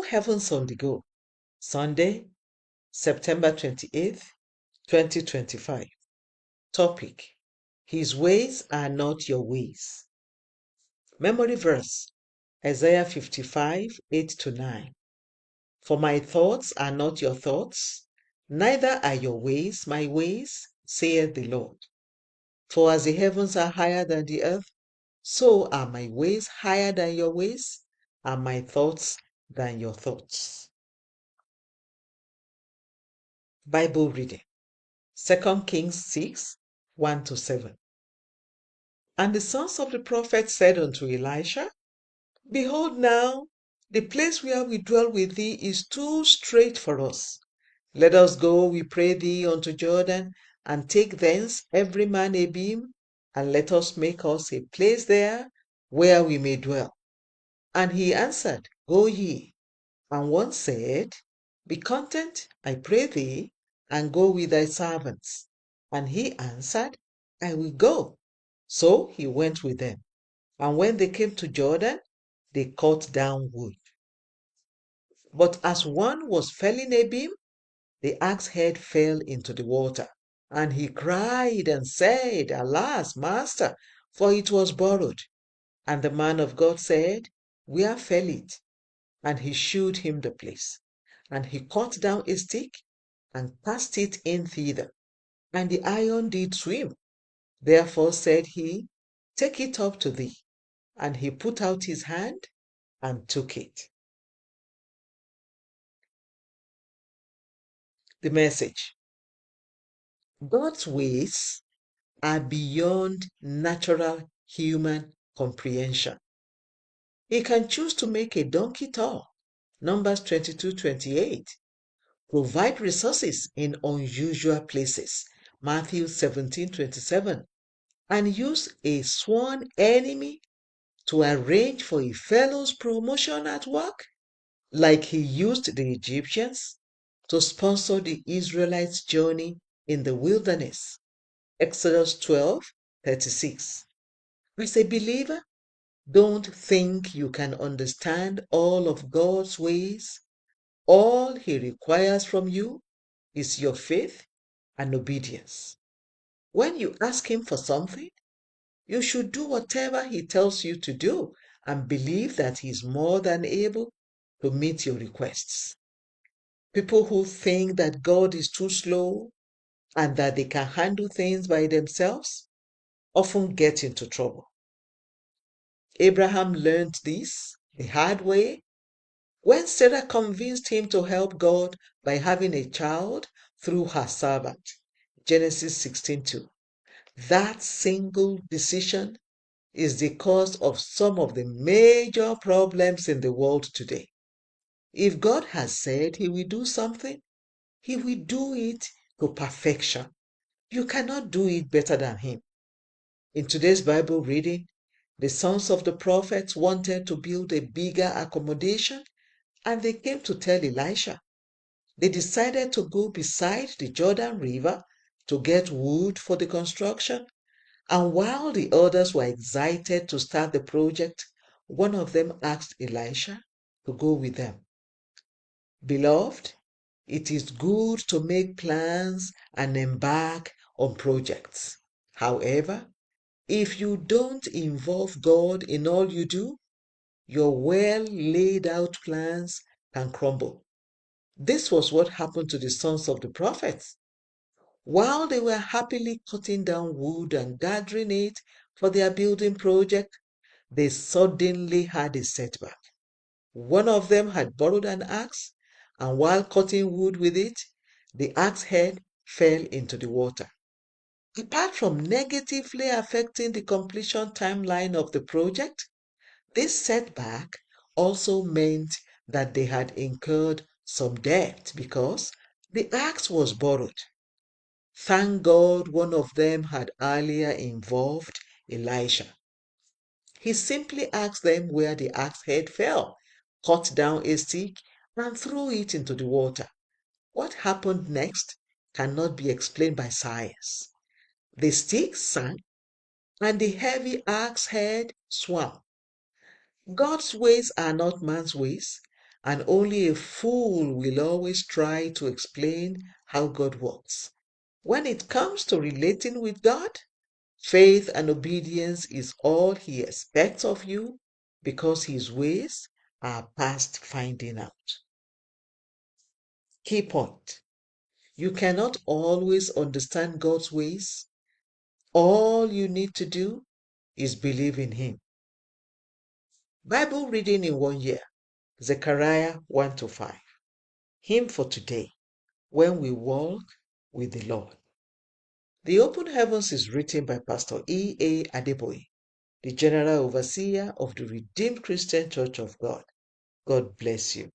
Heavens on the Go, Sunday, September 28th, 2025. Topic: His ways are not your ways. Memory verse: Isaiah 55, 8-9. For my thoughts are not your thoughts, neither are your ways my ways, saith the Lord. For as the heavens are higher than the earth, so are my ways higher than your ways, and my thoughts than your thoughts. Bible reading: 2 Kings 6, 1-7. And the sons of the prophets said unto Elisha, Behold now, the place where we dwell with thee is too strait for us. Let us go, we pray thee, unto Jordan, and take thence every man a beam, and let us make us a place there where we may dwell. And he answered, Go ye. And one said, Be content, I pray thee, and go with thy servants. And he answered, I will go. So he went with them. And when they came to Jordan, they cut down wood. But as one was felling a beam, the axe head fell into the water. And he cried and said, Alas, master, for it was borrowed. And the man of God said, Where fell it? And he shewed him the place. And he cut down a stick and cast it in thither. And the iron did swim. Therefore said he, Take it up to thee. And he put out his hand and took it. The message: God's ways are beyond natural human comprehension. He can choose to make a donkey tall, Numbers 22:28, provide resources in unusual places, Matthew 17:27, and use a sworn enemy to arrange for a fellow's promotion at work, like he used the Egyptians to sponsor the Israelites' journey in the wilderness, Exodus 12:36. As a believer, don't think you can understand all of God's ways. All he requires from you is your faith and obedience. When you ask him for something, you should do whatever he tells you to do and believe that he is more than able to meet your requests. People who think that God is too slow and that they can handle things by themselves often get into trouble. Abraham learned this the hard way when Sarah convinced him to help God by having a child through her servant, Genesis 16:2. That single decision is the cause of some of the major problems in the world today. If God has said he will do something, he will do it to perfection. You cannot do it better than him. In today's Bible reading, the sons of the prophets wanted to build a bigger accommodation, and they came to tell Elisha. They decided to go beside the Jordan River to get wood for the construction. And while the others were excited to start the project, one of them asked Elisha to go with them. Beloved, it is good to make plans and embark on projects. However, if you don't involve God in all you do, your well laid out plans can crumble. This was what happened to the sons of the prophets. While they were happily cutting down wood and gathering it for their building project, they suddenly had a setback. One of them had borrowed an axe, and while cutting wood with it, the axe head fell into the water. Apart from negatively affecting the completion timeline of the project, this setback also meant that they had incurred some debt because the axe was borrowed. Thank God one of them had earlier involved Elisha. He simply asked them where the axe head fell, cut down a stick, and threw it into the water. What happened next cannot be explained by science. The stick sank, and the heavy axe head swam. God's ways are not man's ways, and only a fool will always try to explain how God works. When it comes to relating with God, faith and obedience is all He expects of you because His ways are past finding out. Key point: you cannot always understand God's ways. All you need to do is believe in Him. Bible reading in 1 year, Zechariah 1 to 5. Hymn for today: When We Walk with the Lord. The Open Heavens is written by Pastor E.A.Adeboye, the General Overseer of the Redeemed Christian Church of God. God bless you.